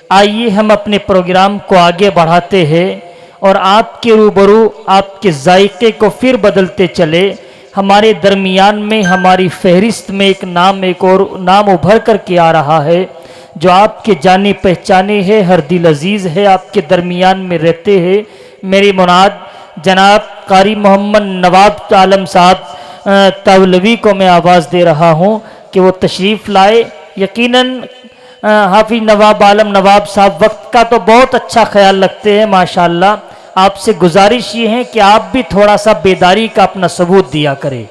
आइए हम अपने प्रोग्राम को आगे बढ़ाते हैं और आपके रूबरू आपके जायके को फिर बदलते चले। हमारे दरमियान में हमारी फहरिस्त में एक और नाम उभर कर के आ रहा है जो आपके जाने पहचाने हैं, हर दिल अजीज़ है, आपके दरमियान में रहते हैं। मेरे मुनाद जनाब कारी मोहम्मद नवाब आलम साहब तवलवी को मैं आवाज़ दे रहा हूँ कि वो तशरीफ़ लाए। यकीनन हाफिज नवाब आलम नवाब साहब वक्त का तो बहुत अच्छा ख्याल रखते हैं माशाअल्लाह। आपसे गुजारिश ये है कि आप भी थोड़ा सा बेदारी का अपना सबूत दिया करें।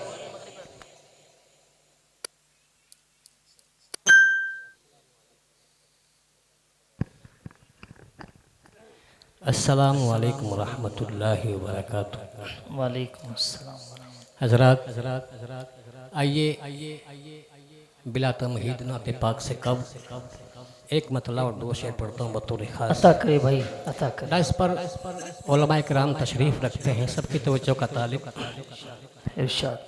अस्सलामु अलैकुम वरहमतुल्लाहि वबरकातुहू। वालेकुम अस्सलाम। हजरात आइए बिला तमहीद नाते पाक से कब एक मतला और दो शेर पढ़ता हूँ बतौर खास। अता करे भाई, अता करे। इस पर उलमाए किराम तशरीफ़ रखते हैं, सबकी तवज्जो का तालिब। इरशाद।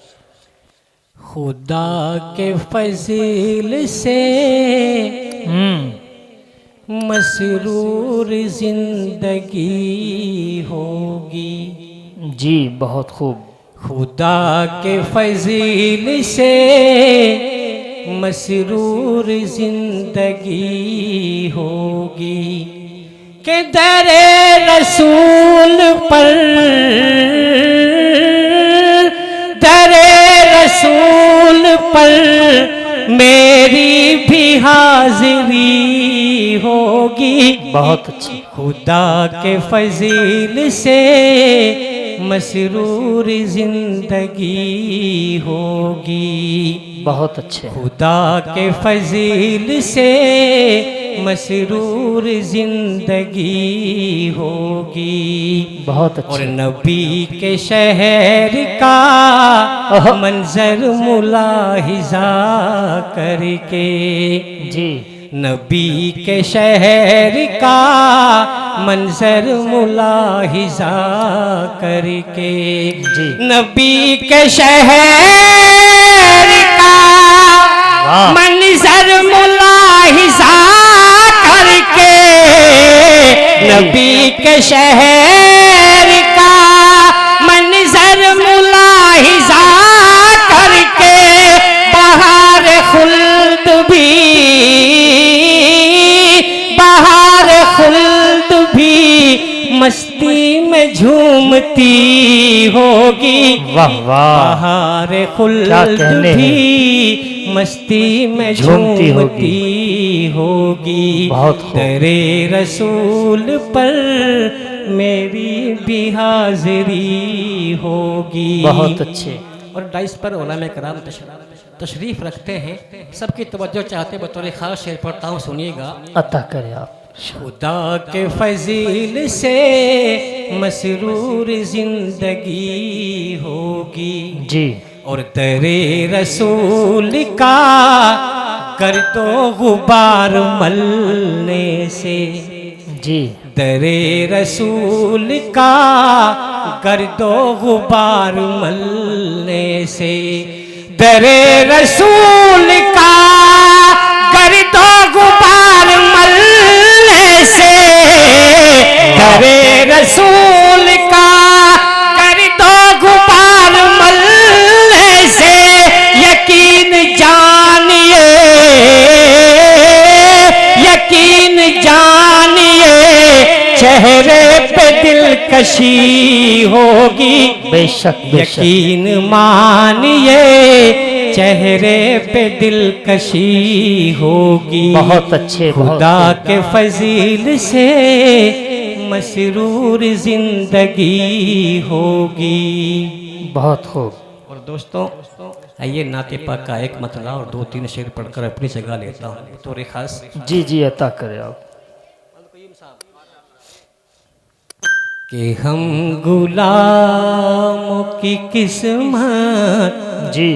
खुदा के फजील से मसरूर जिंदगी होगी। जी बहुत खूब। खुदा के फजील से मसरूर जिंदगी होगी के दरे रसूल पर दरे रसूल पर मेरी भी हाजिरी होगी। बहुत अच्छी। खुदा के फजील से मसरूर जिंदगी होगी। बहुत अच्छे। खुदा के फजील से मसरूर जिंदगी होगी। बहुत अच्छे। और नबी के शहर का मंजर मुलाहिजा करके जी नबी के शहर का मंजर मुलाहिजा करके जी नबी के शहर का मंजर मुलाहिजा करके नबी के शहर का मंजर मुलाहिजा करके बहार खुल्द भी मस्ती में झूमती होगी। वाह वाह। बहार खुल्द भी मस्ती में झूमती होगी। तेरे रसूल पर मेरी भी हाजिरी होगी। बहुत अच्छे। और डाइस पर उलमाए किराम तशरीफ रखते हैं, सबकी तवज्जो चाहते बतौर खास शेर पढ़ता हूँ, सुनिएगा। अता करे आप। खुदा के फजील से मसरूर जिंदगी होगी जी। और तेरे रसूल का कर दो गुबार मलने से जी। तेरे रसूल का कर दो गुबार मलने से तेरे रसूल का कर दो गुबार मलने से तेरे रसूल का कर दो गुबार मलने से यकीन जानिए चेहरे पे दिलकशी होगी। बेशक यकीन मानिए चेहरे पे दिलकशी होगी। बहुत अच्छे। खुदा के फजील से मसरूर जिंदगी होगी। बहुत खूब। और दोस्तों आइए नाते पाक का एक मतला और दो तीन शेर पढ़कर अपनी जगह लेता हूँ तो खास। जी जी अता करे आप। कि हम गुलामों की किस्मत जी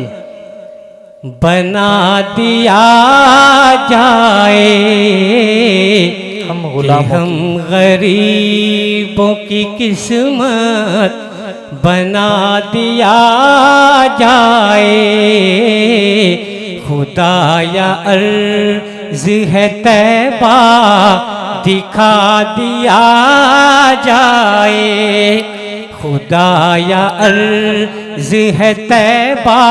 बना दिया जाए। हम गुलामों हम गरीबों की किस्मत बना दिया जाए। खुदा या अर्ज़ है तैबा दिखा दिया जाए। खुदाया अर्ज़ है तैबा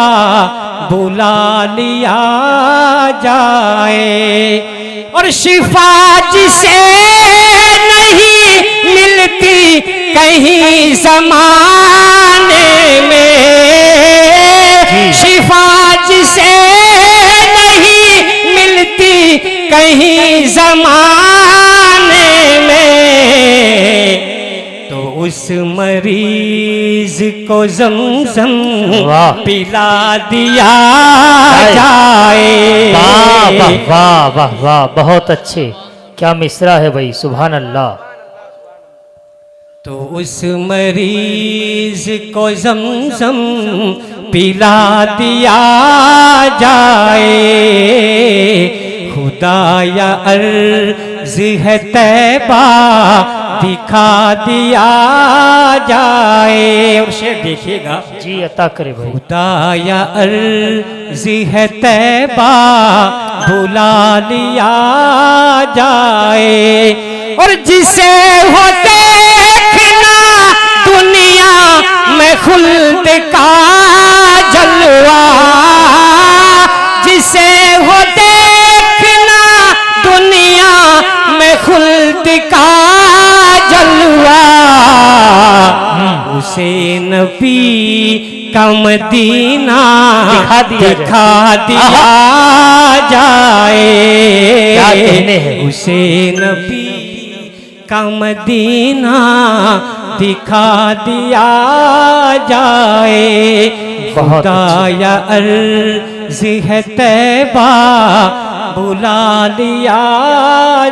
बुला लिया जाए। और शिफा जिसे नहीं मिलती कहीं ज़माने में, शिफा जिसे नहीं मिलती कहीं ज़माने में, तो उस मरीज को ज़मज़म पिला दिया जाए। वाह वाह वाह वाह वाह, बहुत अच्छे, क्या मिसरा है भाई, सुभान अल्लाह। तो उस मरीज को ज़मज़म पिला दिया जाए। खुदाया अर्ज़ है तैबा दिखा दिया जाए। और शेर देखिएगा, जी अता करे भाई। खुदाया अर्ज़ है तैबा बुला लिया जाए। और जिसे हो देखना दुनिया में खुल्द का जलवा, जिसे हो देखना दुनिया में खुल्द का जलवा, उसे नबी का मदीना दिखा दिया जाए। क्या कहने हैं? उसे नबी का मदीना दिखा दिया जाए। खुदाया अर्ज़ है तैबा बुला लिया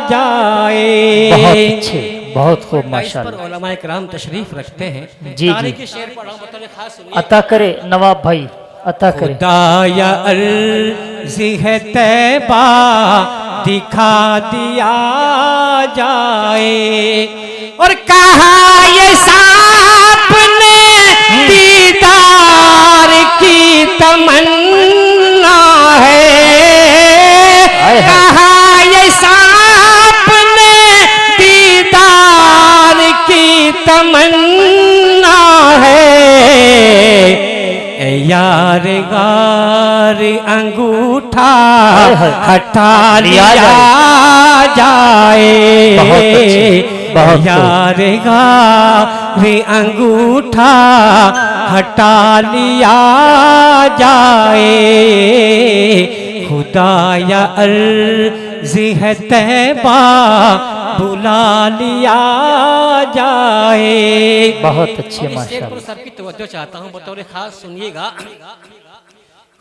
जाए। बहुत अच्छे, बहुत खूब माशाअल्लाह। उलमाए किराम तशरीफ रखते हैं। जी तारीख जी, के शेर पढ़ा हूं, बतौर खास सुनिए। अता करे नवाब भाई, अता करे। खुदाया अर्ज़ है तैबा दिखा दिया जाए। और कहा ये सांप ने दीदार की तमन्ना है, कहा ये सांप ने दीदार की तमन्ना है। यार गार अंगूठा हटा लिया जाए। यार गार अंगूठा हटा लिया जाए। खुदाया अर्ज़ है तैबा बुला लिया जाए। बहुत अच्छे माशाअल्लाह। सबकी तवज्जो चाहता हूँ, बतौर खास सुनिएगा।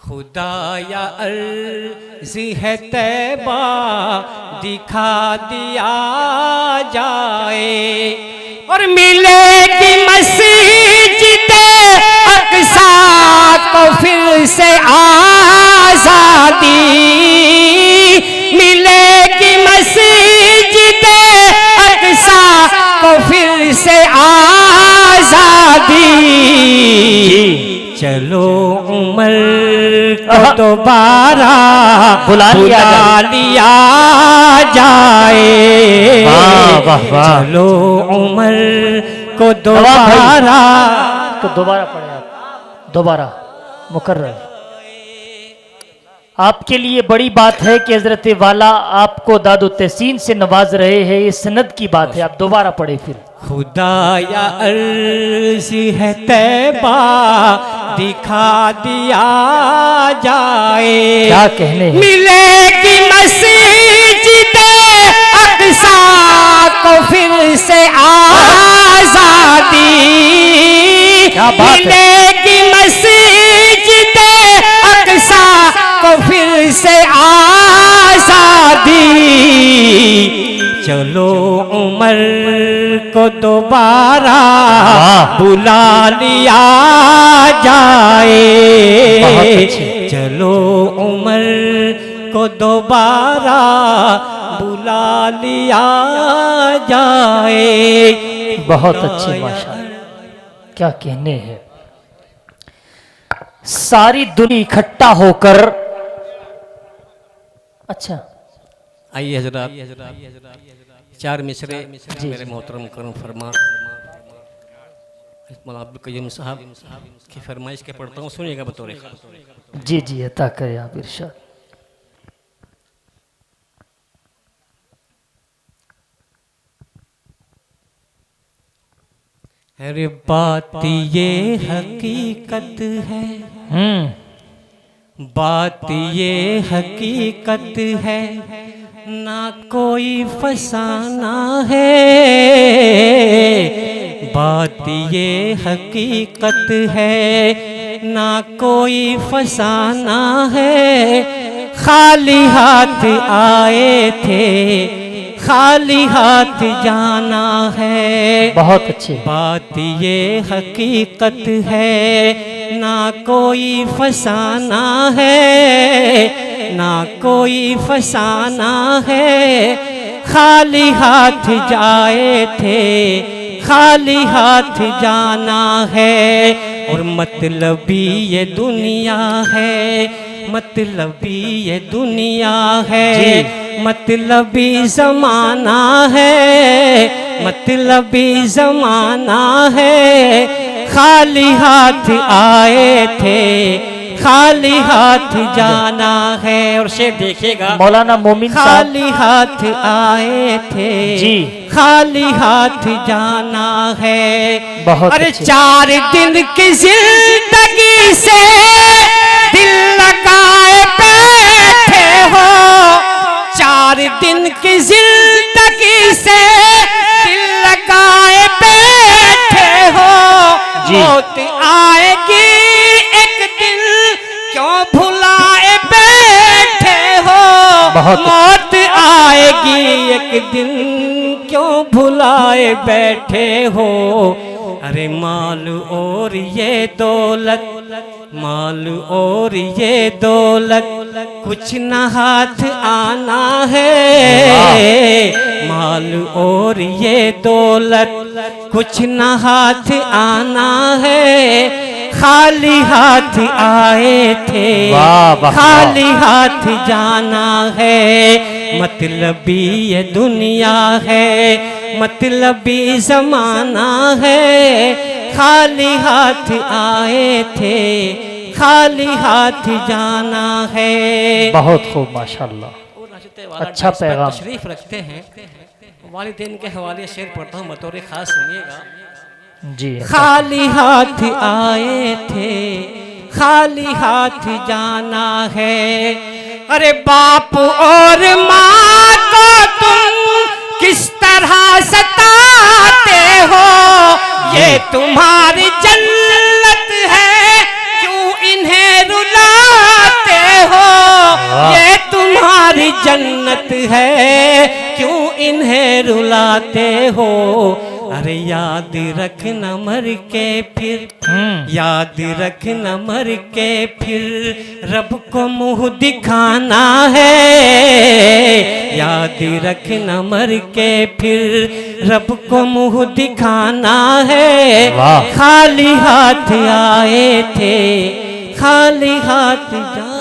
खुदाया अर्ज़ है तैबा दिखा दिया जाए। और मिलेगी मस्जिद-ए अक़सा को फिर से आज़ादी, मिलेगी मस्जिद-ए अक़सा को फिर से आज़ादी। चलो उमर को दोबारा बुला लिया जाए। चलो उमर को दोबारा, तो दोबारा पढ़े आप, दोबारा मुकर्रर। आपके लिए बड़ी बात है कि हजरत वाला आपको दादो तहसीन से नवाज रहे हैं, ये सनद की बात है। आप दोबारा पढ़े फिर। खुदाया अर्ज़ है तैबा दिखा दिया जाए। क्या कहने हैं? मिलेगी मस्जिद-ए अक़सा को फिर से आज़ादी, क्या बात है? मिलेगी मस्जिद-ए अक़सा को फिर से आज़ादी। चलो उमर को दोबारा बुला लिया जाए। चलो उमर को दोबारा बुला लिया जाए। बहुत अच्छे माशाअल्लाह, क्या कहने हैं। सारी दुनिया इकट्ठा होकर, अच्छा आइए हजरात, 4 मिसरे मेरे मोहतरम करम फरमा मौलाना अब्दुल कय्यूम साहब की फरमाइश के पढ़ता हूँ, सुनिएगा बतौर खास। जी जी अता करें आप इरशाद। अरे बात ये हकीकत है, बात ये हकीकत है, ना कोई फसाना है। बात ये हकीकत है, ना कोई फसाना है। खाली हाथ आए थे, खाली हाथ जाना है। बहुत अच्छे। बात ये हकीकत है, ना कोई फसाना है, ना कोई फसाना है। खाली हाथ जाए थे, खाली हाथ जाना है। और मतलबी ये दुनिया है, मतलबी ये दुनिया है, मतलबी ज़माना है, मतलबी ज़माना है। खाली हाथ आए थे, खाली हाथ जाना है। और शेर देखिएगा मौलाना मोमिन साहब, खाली हाथ आए थे जी, खाली हाथ जाना है। बहुत अरे अच्छे। 4 दिन की जिंदगी से दिल लगाए बैठे हो, 4 दिन की जिंदगी से दिल लगाए बैठे हो। मौत आएगी एक दिन, क्यों भुलाए बैठे हो। मौत आएगी एक दिन, क्यों भुलाए बैठे हो। अरे माल और ये दौलत, माल और ये दौलत कुछ न हाथ आना है। माल और ये दौलत कुछ न हाथ आना है। खाली हाथ आए थे, खाली हाथ जाना है। मतलबी ये दुनिया है, मतलबी ज़माना है। खाली हाथ आए थे, खाली हाथ जाना है। बहुत खूब माशाल्लाह, अच्छा पैगाम। तशरीफ रखते हैं, वालिदैन के हवाले शेर पढ़ता हूँ बतौर खास, सुनिएगा जी। खाली हाथ आए थे, खाली हाथ जाना है। अरे बाप और माँ को तुम किस तरह सताते हो, ये तुम्हारी जन्नत है, क्यों इन्हें रुलाते हो। ये तुम्हारी जन्नत है, क्यों इन्हें रुलाते हो। अरे याद रखना मर के फिर, याद रखना मर के फिर रब को मुंह दिखाना है। याद रखना मर के फिर रब को मुंह दिखाना है। खाली हाथ आए थे, खाली हाथ जा